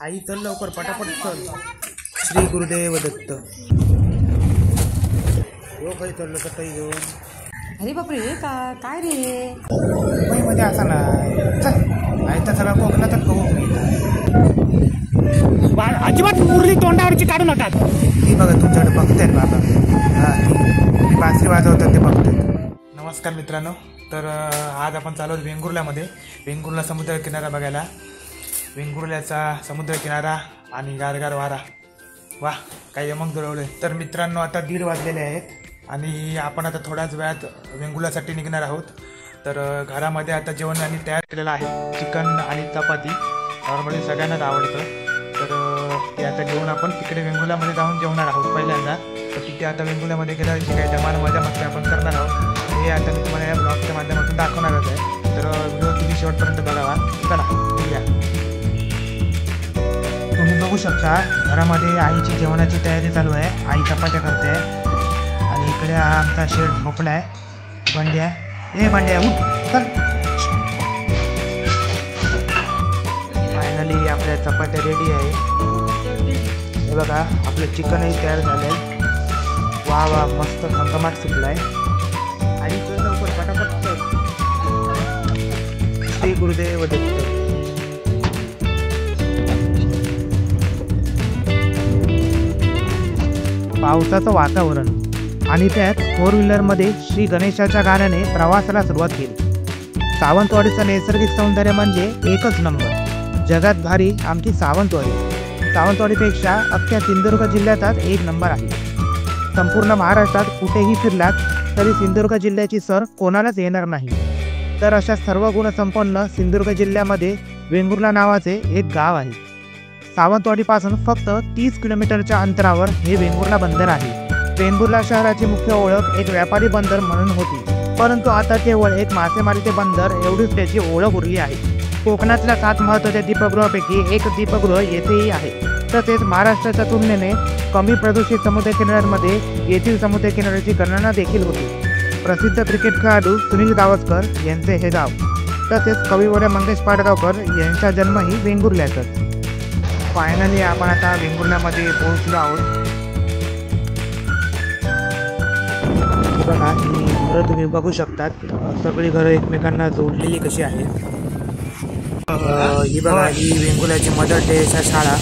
आई चल लवकर पटापट चल. श्री गुरुदेव दत्त. हो काही चाललं का काही घेऊन. अरे बापरे काय रे मुंबईमध्ये असा ना. चल आई तर सगळा कोकणातच बघू. अजिबात मुरली तोंडावरची काढू नका. ती बघा तुमच्याकडे बघतायत बाबा. मी बासरी वाजवतात ते बघतात. नमस्कार मित्रांनो. तर आज आपण चालू वेंगुर्ल्यामध्ये. वेंगुर्ला समुद्रकिनारा बघायला. वेंगुर्ल्याचा समुद्रकिनारा आणि गारगार वारा. वा काय यमक जुळवले. तर मित्रांनो आता 1:30 वाजलेले आहेत आणि आपण आता थोड्याच वेळात वेंगुर्ल्यासाठी निघणार आहोत. तर घरामध्ये आता जेवण आम्ही तयार केलेलं आहे. चिकन आणि चपाती नॉर्मली सगळ्यांनाच आवडतं. तर ते आता घेऊन आपण तिकडे वेंगुर्ल्यामध्ये जाऊन जेवणार आहोत पहिल्यांदा. तर तिथे आता वेंगुर्ल्यामध्ये गेल्यावर जी काही धमाल मजा मस्ती आपण करणार आहोत हे आता मी तुम्हाला या ब्लॉगच्या माध्यमातून दाखवणारच आहे. तर व्हिडिओ तुम्ही शेवटपर्यंत बघावा. चला या. तुम्ही बघू शकता घरामध्ये आईची जेवणाची तयारी चालू आहे. आई चपात्या करते आणि इकडे आमचा शेड भोपळा आहे. बंड्या बंड्या उठ चल. फायनली आपल्या चपात्या रेडी आहे. हे बघा आपलं चिकनही तयार झालं आहे. वा वा मस्त घमघमाट सुटला आहे. आणि चल लवकर पटापट चल. श्री गुरुदेव दत्त. पावसाचं वातावरण आणि त्यात 4 व्हीलरमध्ये श्री गणेशाच्या गाण्याने प्रवासाला सुरुवात केली. सावंतवाडीचं नैसर्गिक सौंदर्य म्हणजे एकच नंबर. जगात भारी आमची सावंतवाडी. सावंतवाडीपेक्षा अख्ख्या सिंधुदुर्ग जिल्ह्यातच 1 नंबर आहे. संपूर्ण महाराष्ट्रात कुठेही फिरलात तरी सिंधुदुर्ग जिल्ह्याची सर कोणालाच येणार नाही. तर अशा सर्व गुणसंपन्न सिंधुदुर्ग जिल्ह्यामध्ये वेंगुर्ला नावाचे एक गाव आहे. सावंतवाडीपासून फक्त 30 किलोमीटरच्या अंतरावर हे वेंगुर्ला बंदर आहे. वेंगुर्ला शहराची मुख्य ओळख एक व्यापारी बंदर म्हणून होती, परंतु आता केवळ एक मासेमारीचे बंदर एवढीच त्याची ओळख उरली आहे. कोकणातल्या 7 महत्त्वाच्या दीपगृहापैकी एक दीपगृह येथेही आहे. तसेच महाराष्ट्राच्या तुलनेने कमी प्रदूषित समुद्रकिनाऱ्यांमध्ये येथील समुद्रकिनाऱ्याची गणना देखील होती. प्रसिद्ध क्रिकेट खेळाडू सुनील गावस्कर यांचे हे गाव. तसेच कविवर्य मंगेश पाडगावकर यांचा जन्मही वेंगुर्ल्यातच. फायनली आपण आता वेंगुर्ल्यामध्ये पोहोचलो आहोत. बघा ही घरं तुम्ही बघू शकतात. सगळी घरं एकमेकांना जोडलेली कशी आहेत. ही बघा ही वेंगुर्ल्याची मदर टेरेसा शाळा.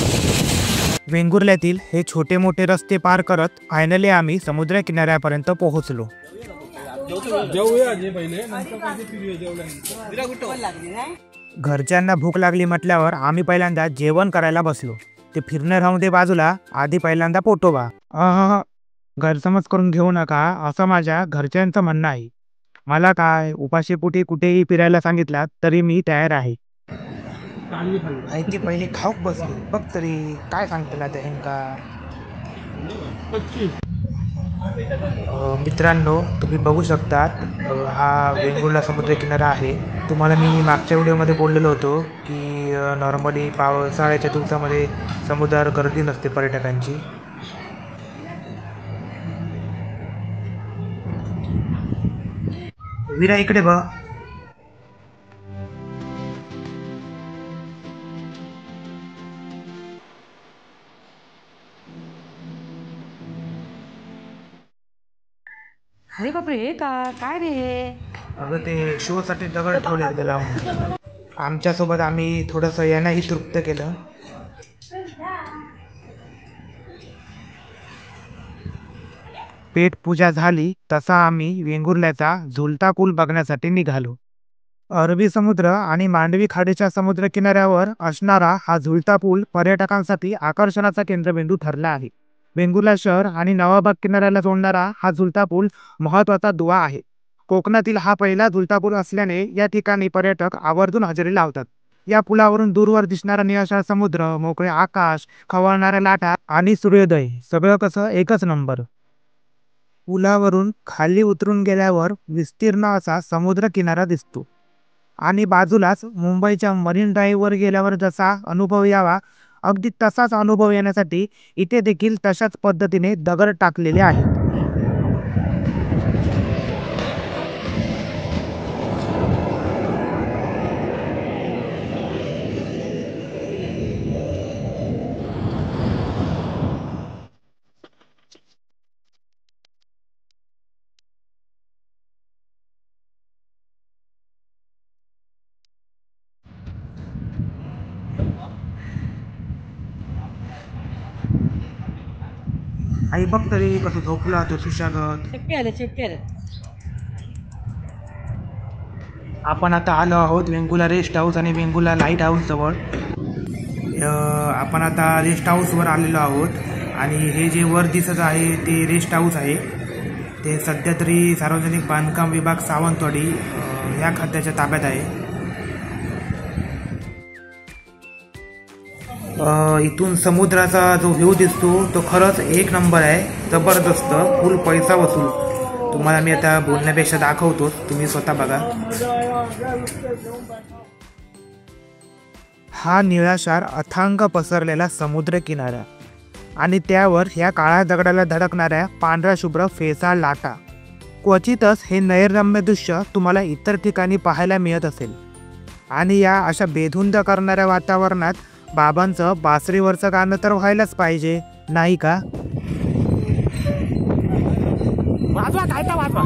वेंगुर्ल्यातील हे छोटे मोठे रस्ते पार करत फायनली आम्ही समुद्र किनाऱ्यापर्यंत पोहोचलो. घरच्यांना भूक लागली म्हटल्यावर आम्ही पहिल्यांदा जेवण करायला बसलो. ते फिरणं राहून दे बाजूला, आधी पहिल्यांदा पोटोबा. गैरसमज करून घेऊ नका असं माझ्या घरच्यांचं म्हणणं आहे. मला काय उपाशीपोटी कुठेही फिरायला सांगितलं तरी मी तयार आहे. ती पहिली खाऊक बसली बघ तरी काय सांगते ना त्यांका. मित्रांनो तुम्ही बघू शकता हा वेंगुर्ला समुद्रकिनारा आहे. तुम्हाला मी मागच्या व्हिडिओमध्ये बोललेलो होतो की नॉर्मली पावसाळ्याच्या दिवसामध्ये समुद्रावर गर्दी नसते पर्यटकांची. विरा इकडे बघ. अरे बापरे काय रे अगं ते शो साठी दगड ठेवले गेला. आमच्यासोबत आम्ही थोडंसं यांनाही तृप्त केलं. पेट पूजा झाली तसा आम्ही वेंगुर्ल्याचा झुलता पूल बघण्यासाठी निघालो. अरबी समुद्र आणि मांडवी खाडीच्या समुद्र किनाऱ्यावर असणारा हा झुलता पूल पर्यटकांसाठी आकर्षणाचा केंद्रबिंदू ठरला आहे. वेंगुर्ला शहर आणि नवाबाग किनाऱ्याला जोडणारा हा झुलता पूल महत्त्वाचा दुवा आहे. कोकणातील हा पहिला झुलता पूल असल्याने या ठिकाणी पर्यटक आवर्जून हजेरी लावतात. या पुलावरून दूरवर दिसणारा निळाशार समुद्र, मोकळे आकाश, खवळणाऱ्या लाटा आणि सूर्योदय सगळं कसं एकच नंबर. पुलावरून खाली उतरून गेल्यावर विस्तीर्ण असा समुद्र किनारा दिसतो आणि बाजूलाच मुंबईच्या मरीन ड्राईव्हवर गेल्यावर जसा अनुभव यावा अगदी तसाच अनुभव येण्यासाठी इथे देखील तशाच पद्धतीने दगड टाकलेले आहेत. आई बघ तरी कसं झोपला तो सुशागत. चिट्टे आले. आपण आता आलो आहोत वेंगुर्ला रेस्ट हाऊस आणि वेंगुर्ला लाईट हाऊस जवळ. आपण आता रेस्ट हाऊसवर आलेलो आहोत आणि हे जे वर दिसत आहे ते रेस्ट हाऊस आहे. ते सध्या तरी सार्वजनिक बांधकाम विभाग सावंतवाडी या खात्याच्या ताब्यात आहे. इथून समुद्राचा जो व्ह्यू दिसतो तो खरंच एक नंबर आहे, जबरदस्त, फुल पैसा वसूल. तुम्हाला मी आता बोलण्यापेक्षा दाखवतो, तुम्ही स्वतः बघा. हा निळाशार अथांग पसरलेला समुद्र किनारा आणि त्यावर ह्या काळ्या दगडाला धडकणाऱ्या पांढऱ्या शुभ्र फेसाळ लाटा. क्वचितच हे नैरम्य दृश्य तुम्हाला इतर ठिकाणी पाहायला मिळत असेल. आणि या अशा बेधुंद करणाऱ्या वातावरणात बाबांचं बासरीवरचं गाणं तर व्हायलाच पाहिजे, नाही का? वाजवा काय तर वाजवा.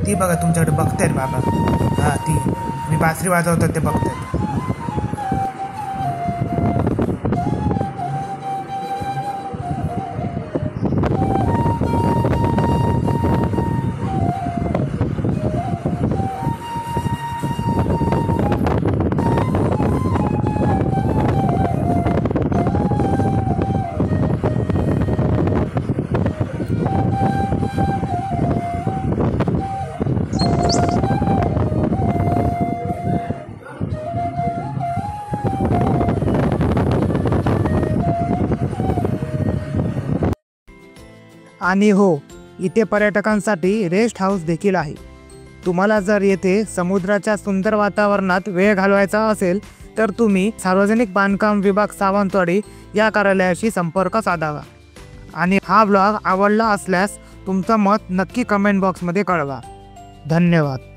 ती बघा तुमच्याकडे बघतायत बाबा. हां, ती मी बासरी वाजवतात ते बघतायत. आणि हो, इथे पर्यटकांसाठी रेस्ट हाऊस देखील आहे. तुम्हाला जर येथे समुद्राच्या सुंदर वातावरणात वेळ घालवायचा असेल तर तुम्ही सार्वजनिक बांधकाम विभाग सावंतवाडी या कार्यालयाशी संपर्क साधावा. आणि हा ब्लॉग आवडला असल्यास तुमचं मत नक्की कमेंट बॉक्समध्ये कळवा. धन्यवाद.